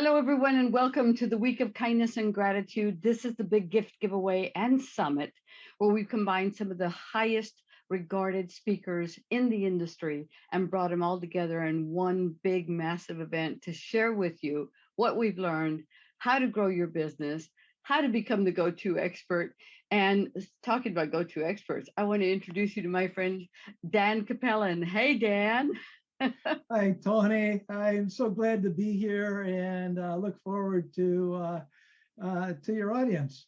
Hello, everyone, and welcome to the Week of Kindness and Gratitude. This is the big gift giveaway and summit where we've combined some of the highest regarded speakers in the industry and brought them all together in one big, massive event to share with you what we've learned, how to grow your business, how to become the go-to expert. And talking about go-to experts, I want to introduce you to my friend, Dan Capellan. Hey, Dan. Hi, Tony. I'm so glad to be here and look forward to your audience.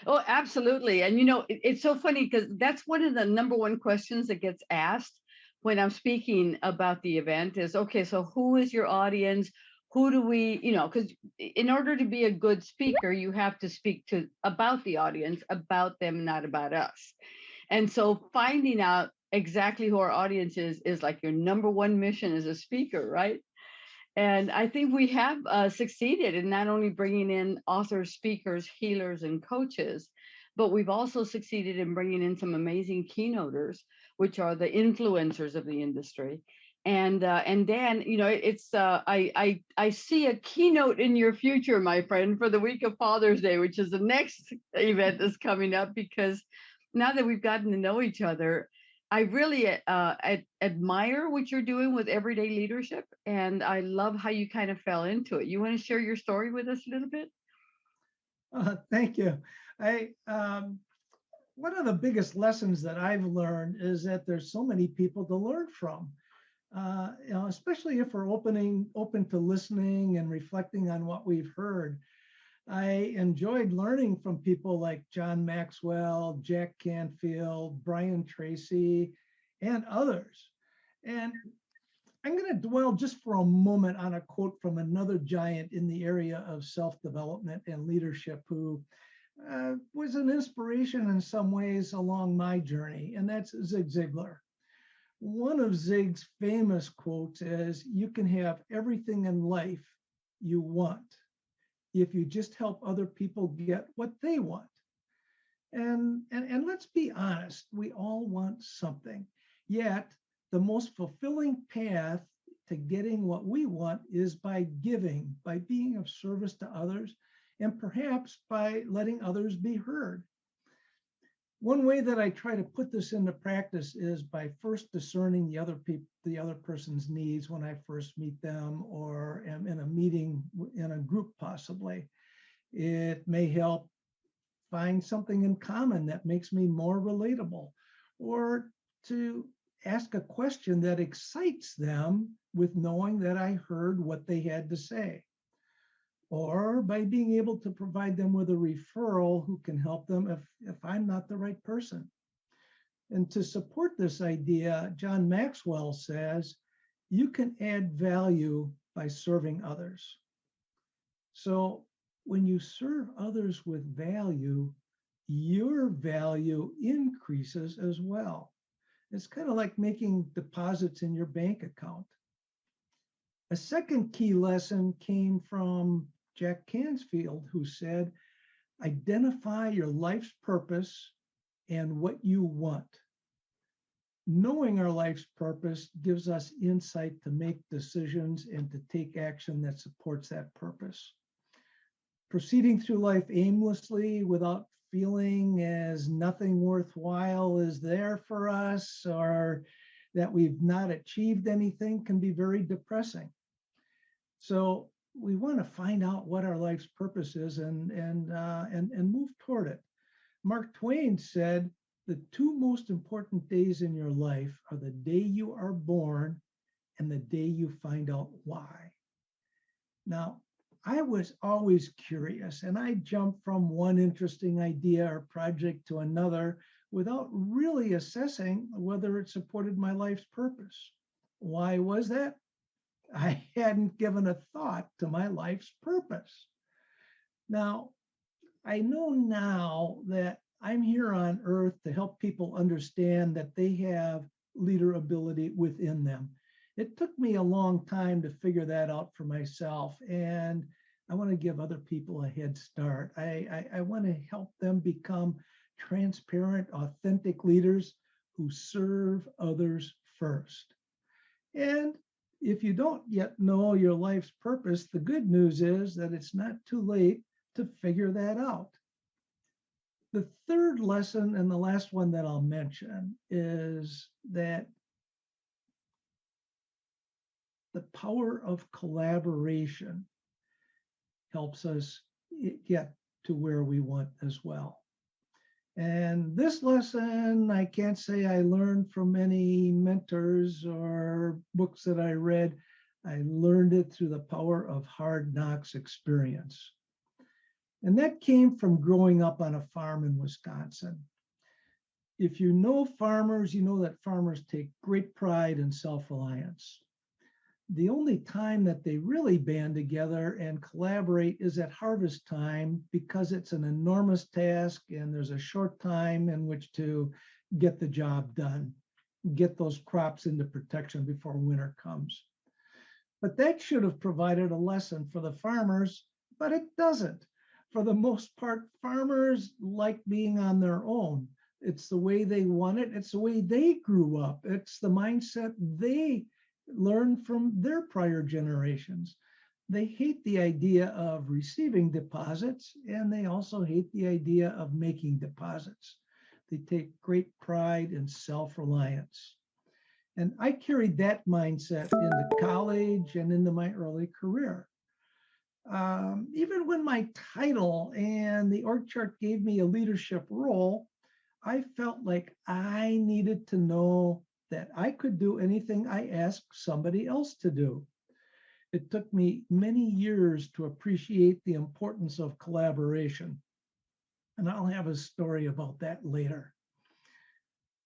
Oh, absolutely. And it's so funny because that's one of the number one questions that gets asked when I'm speaking about the event is, okay, so who is your audience? Who do we, because in order to be a good speaker, you have to speak to about the audience, about them, not about us. And so finding out exactly who our audience is like your number one mission as a speaker, right? And I think we have succeeded in not only bringing in authors, speakers, healers, and coaches, but we've also succeeded in bringing in some amazing keynoters, which are the influencers of the industry. And Dan, I see a keynote in your future, my friend, for the week of Father's Day, which is the next event that's coming up. Because now that we've gotten to know each other, I really admire what you're doing with everyday leadership, and I love how you kind of fell into it. You want to share your story with us a little bit? Thank you. One of the biggest lessons that I've learned is that there's so many people to learn from. Especially if we're open to listening and reflecting on what we've heard. I enjoyed learning from people like John Maxwell, Jack Canfield, Brian Tracy, and others. And I'm going to dwell just for a moment on a quote from another giant in the area of self-development and leadership who was an inspiration in some ways along my journey, and that's Zig Ziglar. One of Zig's famous quotes is, "You can have everything in life you want if you just help other people get what they want." And let's be honest, we all want something. Yet the most fulfilling path to getting what we want is by giving, by being of service to others, and perhaps by letting others be heard. One way that I try to put this into practice is by first discerning the other person's needs when I first meet them or am in a meeting in a group possibly. It may help find something in common that makes me more relatable, or to ask a question that excites them with knowing that I heard what they had to say, or by being able to provide them with a referral who can help them if I'm not the right person. And to support this idea, John Maxwell says, you can add value by serving others. So when you serve others with value, your value increases as well. It's kind of like making deposits in your bank account. A second key lesson came from Jack Canfield, who said, identify your life's purpose and what you want. Knowing our life's purpose gives us insight to make decisions and to take action that supports that purpose. Proceeding through life aimlessly without feeling as nothing worthwhile is there for us, or that we've not achieved anything, can be very depressing. So we want to find out what our life's purpose is and move toward it. Mark Twain said, the two most important days in your life are the day you are born and the day you find out why. Now, I was always curious, and I jumped from one interesting idea or project to another without really assessing whether it supported my life's purpose. Why was that? I hadn't given a thought to my life's purpose. Now, I know now that I'm here on earth to help people understand that they have leader ability within them. It took me a long time to figure that out for myself, and I want to give other people a head start. I want to help them become transparent, authentic leaders who serve others first. And If you don't yet know your life's purpose, the good news is that it's not too late to figure that out. The third lesson, and the last one that I'll mention, is that the power of collaboration helps us get to where we want as well. And this lesson, I can't say I learned from any mentors or books that I read. I learned it through the power of hard knocks experience. And that came from growing up on a farm in Wisconsin. If you know farmers, you know that farmers take great pride in self-reliance. The only time that they really band together and collaborate is at harvest time, because it's an enormous task and there's a short time in which to get the job done, get those crops into protection before winter comes. But that should have provided a lesson for the farmers, but it doesn't. For the most part, farmers like being on their own. It's the way they want it. It's the way they grew up. It's the mindset they learned from their prior generations. They hate the idea of receiving deposits, and they also hate the idea of making deposits. They take great pride in self-reliance. And I carried that mindset into college and into my early career. Even when my title and the org chart gave me a leadership role, I felt like I needed to know that I could do anything I asked somebody else to do. It took me many years to appreciate the importance of collaboration. And I'll have a story about that later.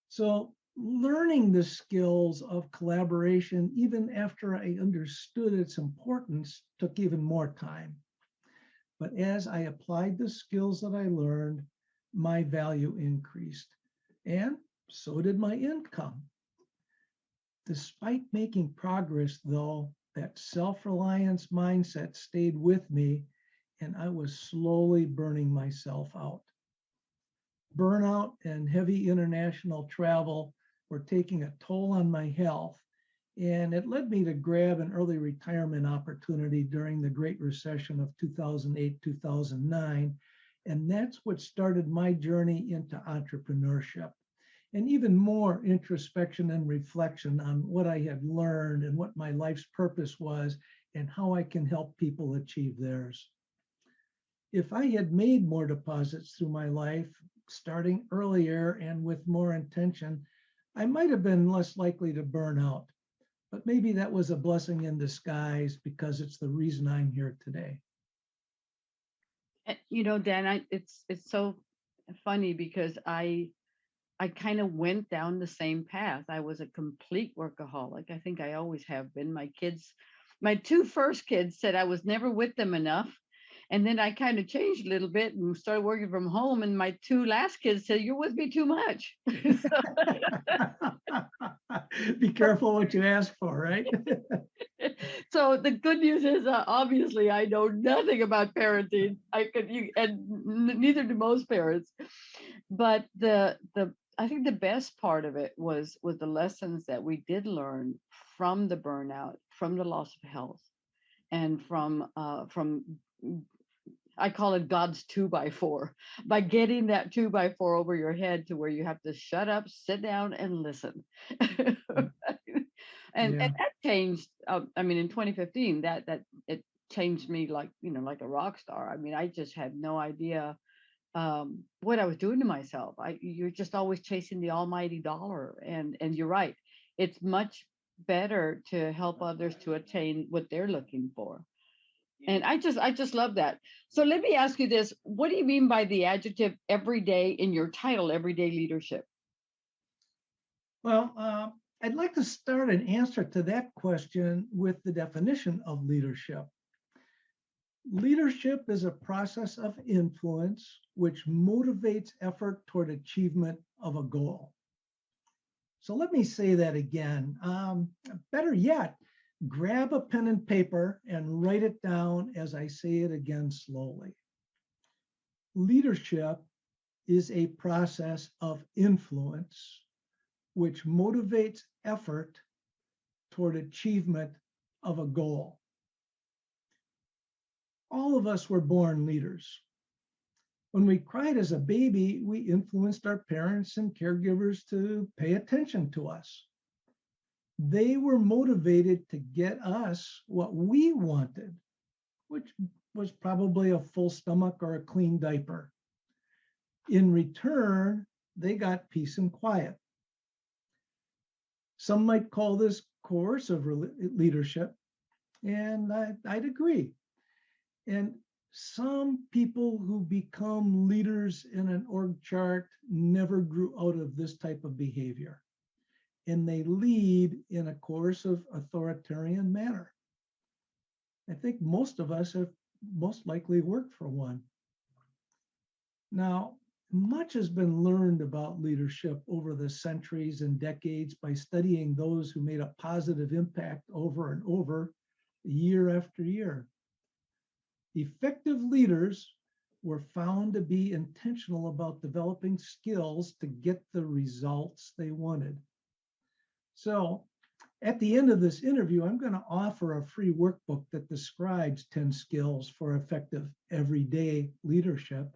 So learning the skills of collaboration, even after I understood its importance, took even more time. But as I applied the skills that I learned, my value increased, and so did my income. Despite making progress, though, that self-reliance mindset stayed with me, and I was slowly burning myself out. Burnout and heavy international travel were taking a toll on my health, and it led me to grab an early retirement opportunity during the Great Recession of 2008, 2009, and that's what started my journey into entrepreneurship. And even more introspection and reflection on what I had learned and what my life's purpose was and how I can help people achieve theirs. If I had made more deposits through my life, starting earlier and with more intention, I might have been less likely to burn out. But maybe that was a blessing in disguise, because it's the reason I'm here today. Dan, it's so funny because I kind of went down the same path. I was a complete workaholic. I think I always have been. My two first kids said I was never with them enough. And then I kind of changed a little bit and started working from home. And my two last kids said, "You're with me too much." Be careful what you ask for, right? So the good news is, obviously, I know nothing about parenting. Neither do most parents. But I think the best part of it was the lessons that we did learn from the burnout, from the loss of health, and from I call it God's 2x4, by getting that 2x4 over your head to where you have to shut up, sit down, and listen. And Yeah. that changed. In 2015, that it changed me like a rock star. I just had no idea what I was doing to myself. You're just always chasing the almighty dollar, and you're right. It's much better to help others to attain what they're looking for. And I just love that. So let me ask you this: what do you mean by the adjective everyday in your title, everyday leadership? Well, I'd like to start an answer to that question with the definition of leadership. Leadership is a process of influence which motivates effort toward achievement of a goal. So let me say that again. Better yet, grab a pen and paper and write it down as I say it again slowly. Leadership is a process of influence which motivates effort toward achievement of a goal. All of us were born leaders. When we cried as a baby, we influenced our parents and caregivers to pay attention to us. They were motivated to get us what we wanted, which was probably a full stomach or a clean diaper. In return, they got peace and quiet. Some might call this coercive leadership, and I'd agree. And some people who become leaders in an org chart never grew out of this type of behavior, and they lead in a coercive authoritarian manner. I think most of us have most likely worked for one. Now, much has been learned about leadership over the centuries and decades by studying those who made a positive impact over and over, year after year. Effective leaders were found to be intentional about developing skills to get the results they wanted. So, at the end of this interview, I'm going to offer a free workbook that describes 10 skills for effective everyday leadership.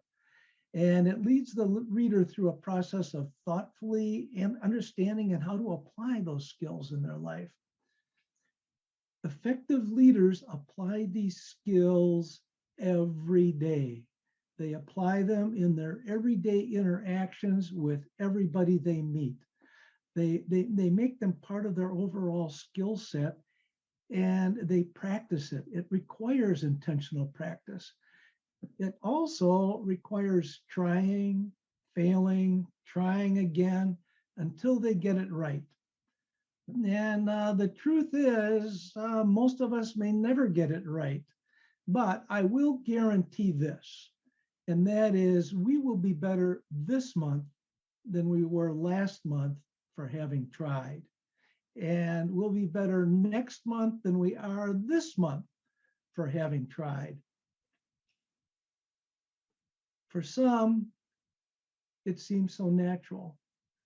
And it leads the reader through a process of thoughtfully and understanding and how to apply those skills in their life. Effective leaders apply these skills every day. They apply them in their everyday interactions with everybody they meet. They make them part of their overall skill set, and they practice it. It requires intentional practice. It also requires trying, failing, trying again until they get it right. And the truth is, most of us may never get it right, but I will guarantee this, and that is we will be better this month than we were last month for having tried. And we'll be better next month than we are this month for having tried. For some, it seems so natural.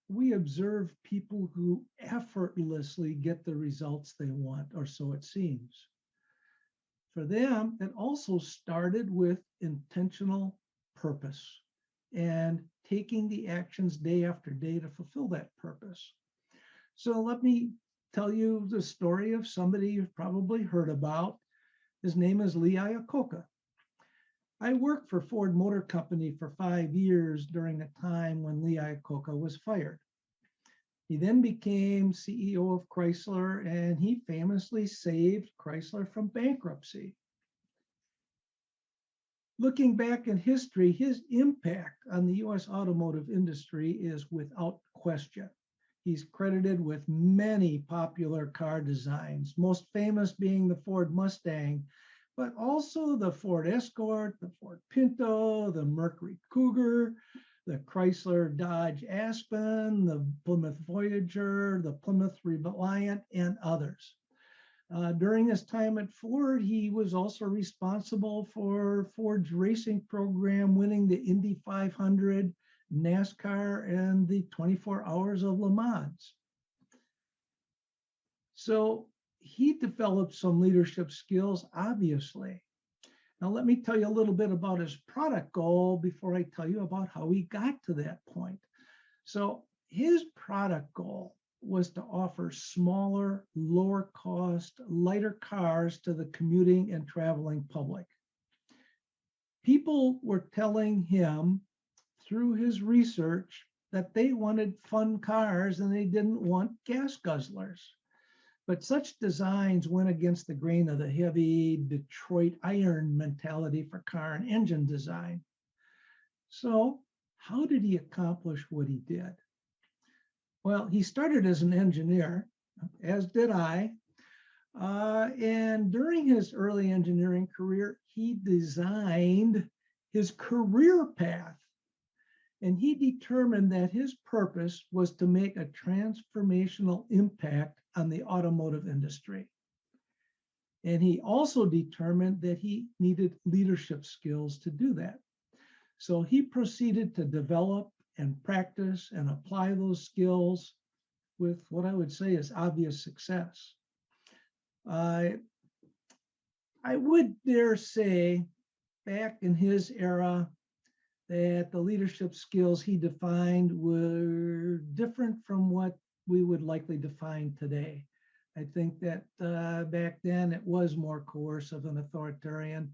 We observe people who effortlessly get the results they want, or so it seems. For them, it also started with intentional purpose and taking the actions day after day to fulfill that purpose. So let me tell you the story of somebody you've probably heard about. His name is Lee Iacocca. I worked for Ford Motor Company for 5 years during the time when Lee Iacocca was fired. He then became CEO of Chrysler, and he famously saved Chrysler from bankruptcy. Looking back in history, his impact on the US automotive industry is without question. He's credited with many popular car designs, most famous being the Ford Mustang, but also the Ford Escort, the Ford Pinto, the Mercury Cougar, the Chrysler Dodge Aspen, the Plymouth Voyager, the Plymouth Reliant, and others. During his time at Ford, he was also responsible for Ford's racing program, winning the Indy 500, NASCAR, and the 24 Hours of Le Mans. So he developed some leadership skills, obviously. Now, let me tell you a little bit about his product goal before I tell you about how he got to that point. So his product goal was to offer smaller, lower cost, lighter cars to the commuting and traveling public. People were telling him through his research that they wanted fun cars and they didn't want gas guzzlers. But such designs went against the grain of the heavy Detroit iron mentality for car and engine design. So how did he accomplish what he did? Well, he started as an engineer, as did I. And during his early engineering career, he designed his career path. And he determined that his purpose was to make a transformational impact on the automotive industry. And he also determined that he needed leadership skills to do that. So he proceeded to develop and practice and apply those skills with what I would say is obvious success. I I would dare say back in his era that the leadership skills he defined were different from what we would likely define today. I think that back then it was more coercive and authoritarian.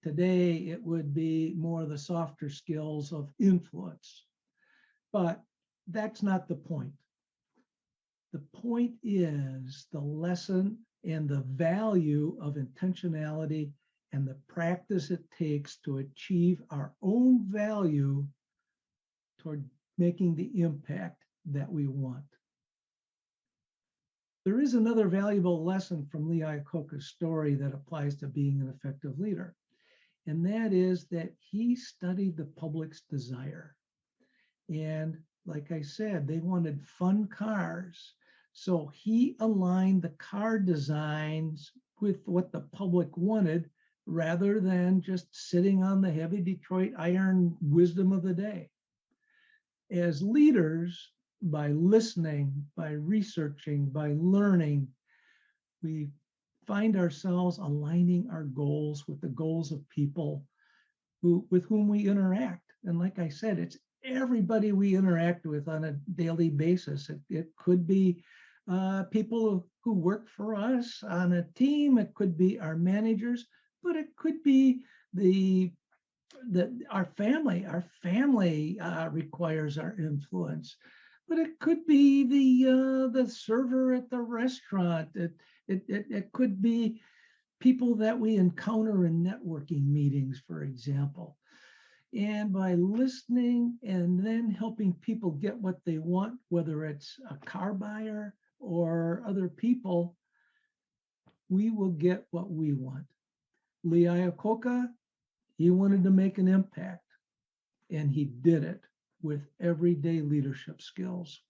Today it would be more the softer skills of influence. But that's not the point. The point is the lesson and the value of intentionality and the practice it takes to achieve our own value toward making the impact that we want. There is another valuable lesson from Lee Iacocca's story that applies to being an effective leader, and that is that he studied the public's desire. And like I said, they wanted fun cars. So he aligned the car designs with what the public wanted rather than just sitting on the heavy Detroit iron wisdom of the day. As leaders, by listening, by researching, by learning, we find ourselves aligning our goals with the goals of people with whom we interact. And like I said, it's everybody we interact with on a daily basis. It could be people who work for us on a team. It could be our managers, but it could be our family. Our family requires our influence, but it could be the server at the restaurant. It could be people that we encounter in networking meetings, for example. And by listening and then helping people get what they want, whether it's a car buyer or other people, we will get what we want. Lee Iacocca, he wanted to make an impact, and he did it with everyday leadership skills.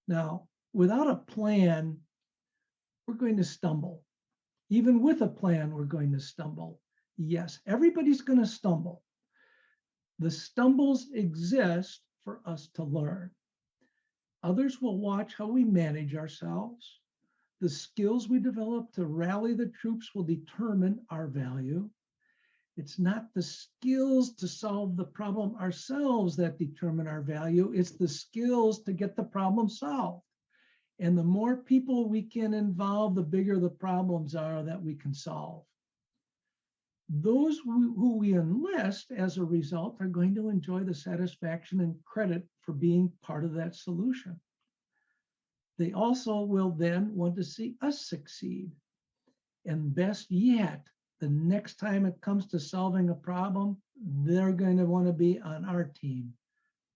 Now, without a plan, we're going to stumble. Even with a plan, we're going to stumble. Yes, everybody's going to stumble. The stumbles exist for us to learn. Others will watch how we manage ourselves. The skills we develop to rally the troops will determine our value. It's not the skills to solve the problem ourselves that determine our value. It's the skills to get the problem solved. And the more people we can involve, the bigger the problems are that we can solve. Those who we enlist as a result are going to enjoy the satisfaction and credit for being part of that solution. They also will then want to see us succeed. And best yet, the next time it comes to solving a problem, they're going to want to be on our team.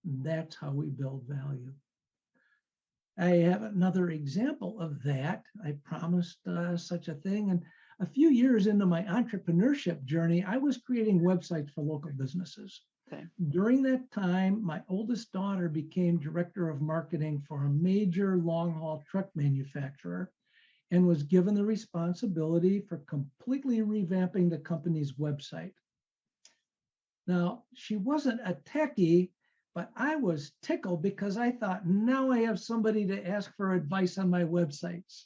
That's how we build value. I have another example of that. I promised such a thing. And a few years into my entrepreneurship journey, I was creating websites for local businesses. Okay. During that time, my oldest daughter became director of marketing for a major long-haul truck manufacturer and was given the responsibility for completely revamping the company's website. Now, she wasn't a techie, but I was tickled because I thought, now I have somebody to ask for advice on my websites.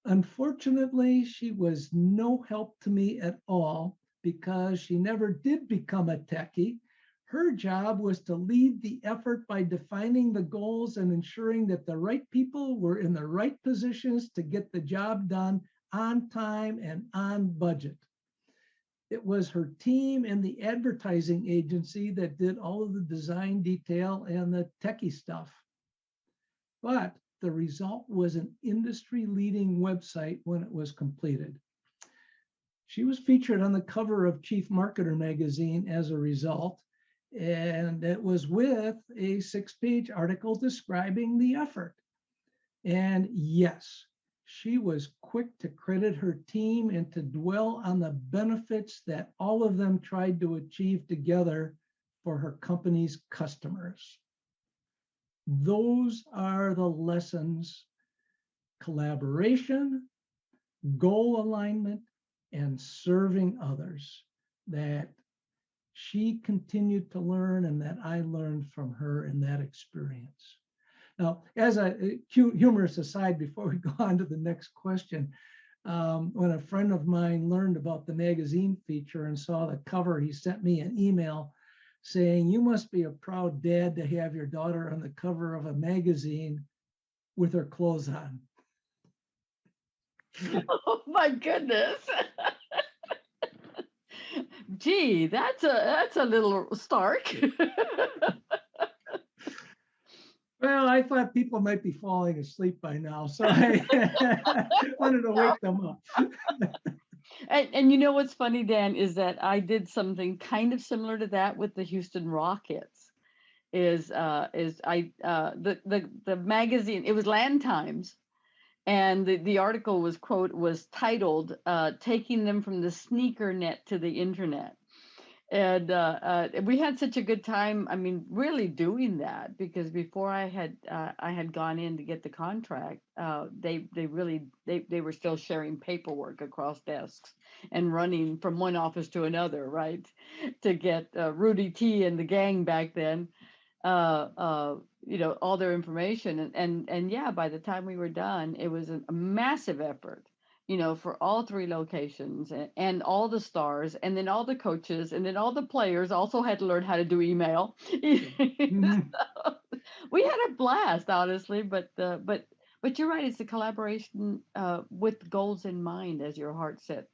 Unfortunately, she was no help to me at all because she never did become a techie. Her job was to lead the effort by defining the goals and ensuring that the right people were in the right positions to get the job done on time and on budget. It was her team and the advertising agency that did all of the design detail and the techie stuff. But the result was an industry-leading website when it was completed. She was featured on the cover of Chief Marketer magazine as a result, and it was with a 6-page article describing the effort. And yes, she was quick to credit her team and to dwell on the benefits that all of them tried to achieve together for her company's customers. Those are the lessons: collaboration, goal alignment, and serving others that she continued to learn and that I learned from her in that experience. Now, as a humorous aside, before we go on to the next question, when a friend of mine learned about the magazine feature and saw the cover, he sent me an email saying, "You must be a proud dad to have your daughter on the cover of a magazine with her clothes on." Oh my goodness. Gee, that's a little stark. Well, I thought people might be falling asleep by now, so I wanted to wake them up. And you know what's funny, Dan, is that I did something kind of similar to that with the Houston Rockets. Is I the magazine, it was Land Times, and the article was titled "Taking Them from the Sneaker Net to the Internet." And we had such a good time. I mean, really doing that, because before I had gone in to get the contract, they were still sharing paperwork across desks and running from one office to another, right, to get Rudy T and the gang back then, all their information. And yeah, by the time we were done, it was a massive effort, for all three locations, and all the stars, and then all the coaches, and then all the players also had to learn how to do email. Mhm. We had a blast, honestly, but you're right. It's the collaboration with goals in mind as your heart set,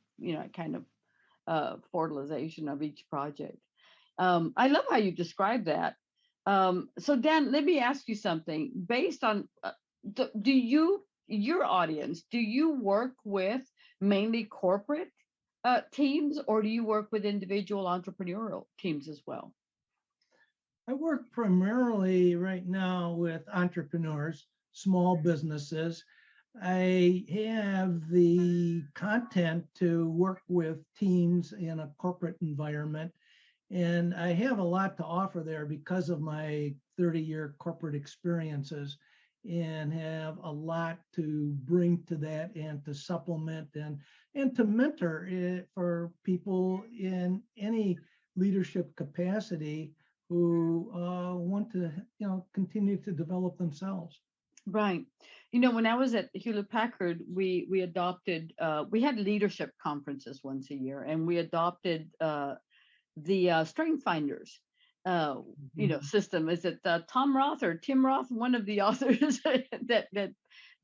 kind of fertilization of each project. I love how you describe that. So Dan, let me ask you something. Based on, do you, your audience, do you work with mainly corporate teams, or do you work with individual entrepreneurial teams as well? I work primarily right now with entrepreneurs, small businesses. I have the content to work with teams in a corporate environment, and I have a lot to offer there because of my 30-year corporate experiences, and have a lot to bring to that and to supplement and to mentor it for people in any leadership capacity who want to continue to develop themselves. Right. When I was at Hewlett Packard, we adopted, we had leadership conferences once a year, and we adopted the Strength Finders, system. Is it Tom Roth or Tim Roth, one of the authors that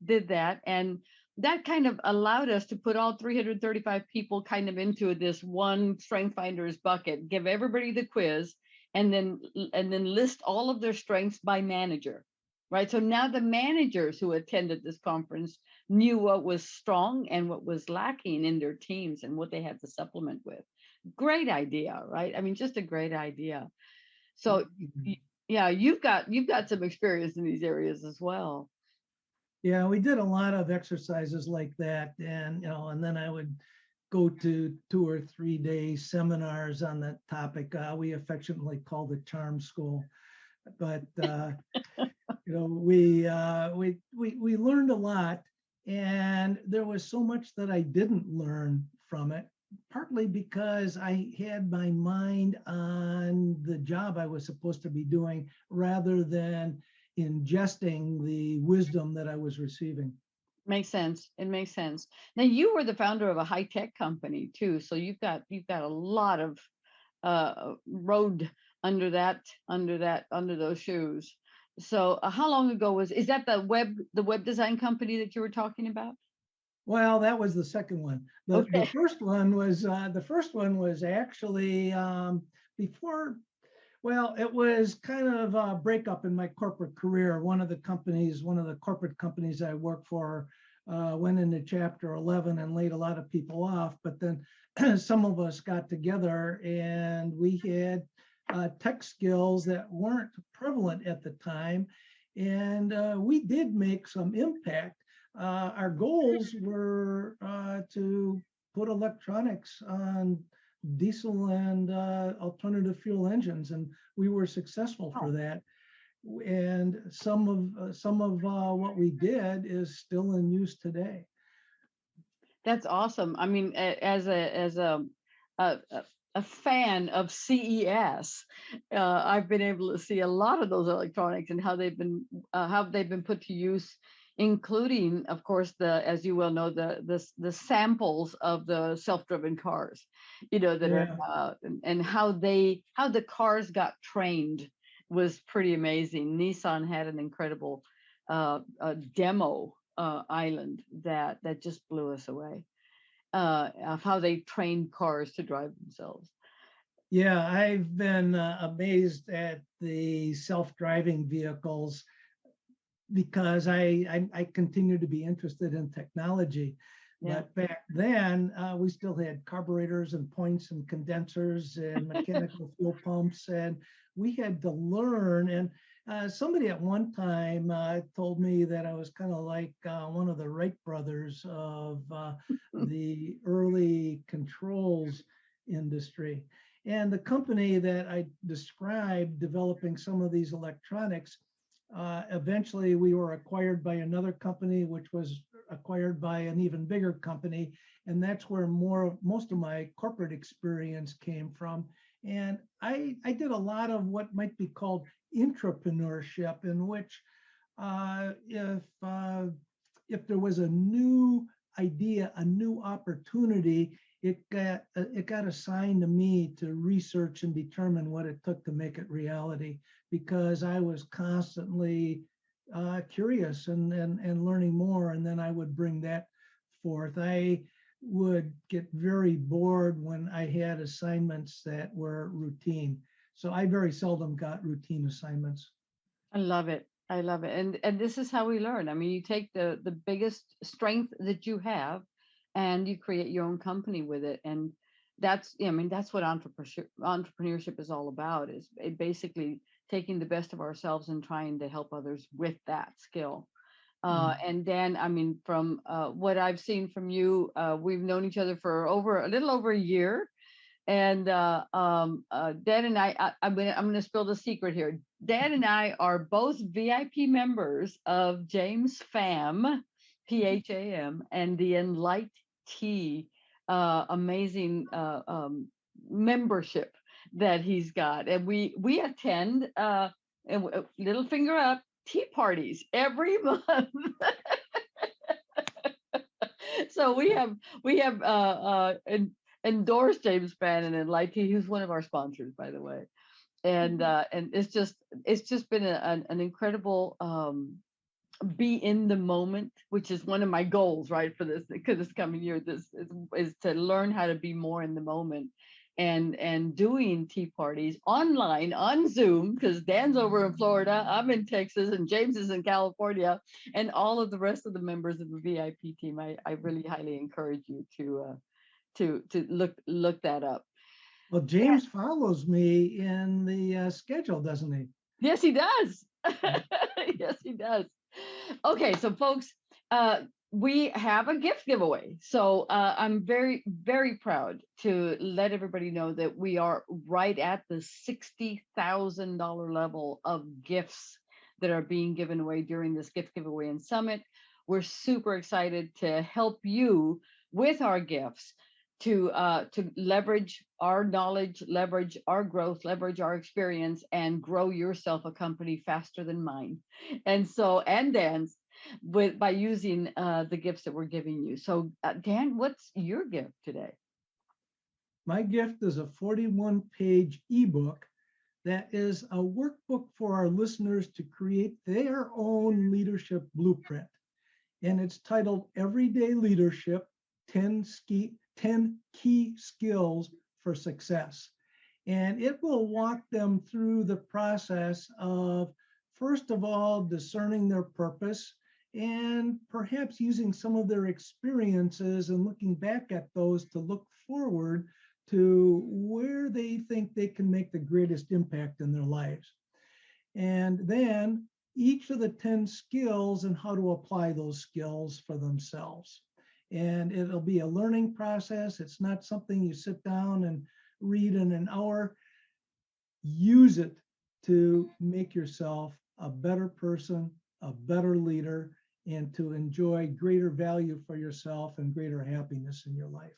did that, and that kind of allowed us to put all 335 people kind of into this one Strength Finders bucket, give everybody the quiz, and then list all of their strengths by manager. Right. So now the managers who attended this conference knew what was strong and what was lacking in their teams and what they had to supplement with. Great idea, right? I mean, just a great idea. So yeah, you've got some experience in these areas as well. Yeah, we did a lot of exercises like that, and then I would go to 2 or 3 day seminars on that topic. We affectionately called it Charm School, but we learned a lot, and there was so much that I didn't learn from it. Partly because I had my mind on the job I was supposed to be doing rather than ingesting the wisdom that I was receiving. Makes sense. It makes sense. Now you were the founder of a high tech company too, so you've got a lot of road under those shoes. So how long ago is that the web design company that you were talking about? Well, that was the second one. The Okay. first one was actually before. Well, it was kind of a breakup in my corporate career. One of the corporate companies I worked for, went into Chapter 11 and laid a lot of people off. But then some of us got together and we had tech skills that weren't prevalent at the time. And we did make some impact. Our goals were to put electronics on diesel and alternative fuel engines, and we were successful for Oh, that. And some of what we did is still in use today. that's awesome. I mean, as a a fan of CES. I've been able to see a lot of those electronics and how they've been put to use, including, of course, as you well know, the samples of the self-driven cars, that are Yeah. and how the cars got trained was pretty amazing. Nissan had an incredible demo island that just blew us away, of how they train cars to drive themselves. Yeah, I've been amazed at the self-driving vehicles because I continue to be interested in technology. Yeah. But back then, we still had carburetors and points and condensers and mechanical fuel pumps, and we had to learn. And somebody at one time told me that I was kind of like one of the Wright brothers of the early controls industry. And the company that I described developing some of these electronics, eventually we were acquired by another company, which was acquired by an even bigger company. And that's where most of my corporate experience came from. And I did a lot of what might be called entrepreneurship, in which if there was a new idea, a new opportunity, it got assigned to me to research and determine what it took to make it reality, because I was constantly curious and learning more, and then I would bring that forth. I would get very bored when I had assignments that were routine. So I very seldom got routine assignments. I love it. I love it. And this is how we learn. I mean, you take the biggest strength that you have and you create your own company with it. And I mean, that's what entrepreneurship is all about, is basically taking the best of ourselves and trying to help others with that skill. And Dan, I mean, from what I've seen from you, we've known each other for a little over a year. And Dan and I'm gonna spill the secret here. Dan and I are both VIP members of James Pham, PHAM, and the Enlight T, amazing membership that he's got, and we attend little finger up tea parties every month. So we have endorsed James Bannon and Light Tea, who's one of our sponsors, by the way. And it's just been an incredible be in the moment, which is one of my goals, right, for this coming year. This is to learn how to be more in the moment, and doing tea parties online on Zoom, because Dan's over in Florida, I'm in Texas, and James is in California, and all of the rest of the members of the VIP team. I really highly encourage you to look that up. Well, James follows me in the schedule, doesn't he? Yes, he does. Yes, he does. Okay, so folks, we have a gift giveaway. So I'm very, very proud to let everybody know that we are right at the $60,000 level of gifts that are being given away during this gift giveaway and summit. We're super excited to help you with our gifts, to leverage our knowledge, leverage our growth, leverage our experience, and grow yourself a company faster than mine. And Dan's, by using the gifts that we're giving you. So Dan, what's your gift today? My gift is a 41-page ebook that is a workbook for our listeners to create their own leadership blueprint. And it's titled Everyday Leadership, 10 key skills for success. And it will walk them through the process of, first of all, discerning their purpose, and perhaps using some of their experiences and looking back at those to look forward to where they think they can make the greatest impact in their lives. And then each of the 10 skills and how to apply those skills for themselves. And it'll be a learning process. It's not something you sit down and read in an hour. Use it to make yourself a better person, a better leader, and to enjoy greater value for yourself and greater happiness in your life.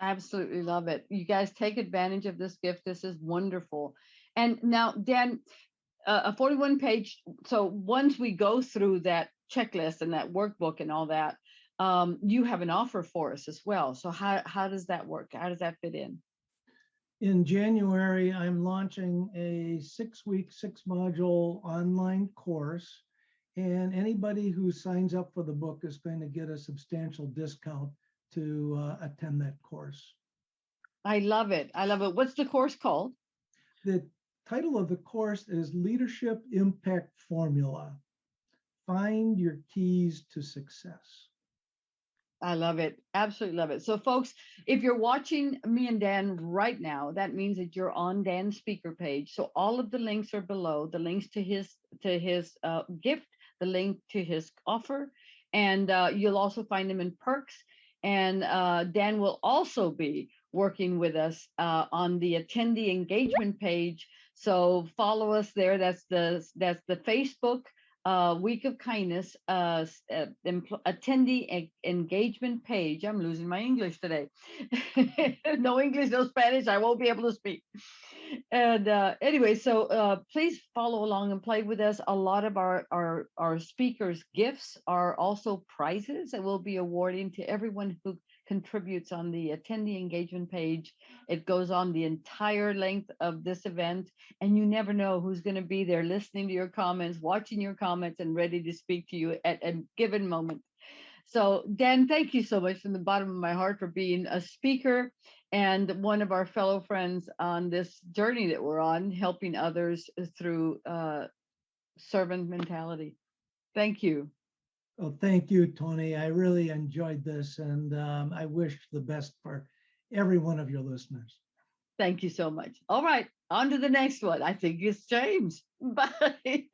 Absolutely love it. You guys take advantage of this gift. This is wonderful. And now, Dan, a 41 page. So once we go through that checklist and that workbook and all that, you have an offer for us as well. So how does that work? How does that fit in? In January, I'm launching a 6-week, 6-module online course. And anybody who signs up for the book is going to get a substantial discount to attend that course. I love it. I love it. What's the course called? The title of the course is Leadership Impact Formula. Find your keys to success. I love it. Absolutely love it. So, folks, if you're watching me and Dan right now, that means that you're on Dan's speaker page. So all of the links are below. The links to his gift, the link to his offer, and you'll also find him in perks. And Dan will also be working with us on the attendee engagement page. So follow us there. That's the Facebook Week of Kindness attendee engagement page. I'm losing my English today. No English, no Spanish. I won't be able to speak. And anyway, so please follow along and play with us. A lot of our speakers' gifts are also prizes that we'll be awarding to everyone who contributes on the attendee engagement page. It goes on the entire length of this event, and you never know who's going to be there listening to your comments, watching your comments, and ready to speak to you at a given moment. So, Dan, thank you so much from the bottom of my heart for being a speaker and one of our fellow friends on this journey that we're on, helping others through servant mentality. Thank you. Well, thank you, Tony. I really enjoyed this, and I wish the best for every one of your listeners. Thank you so much. All right, on to the next one. I think it's James. Bye.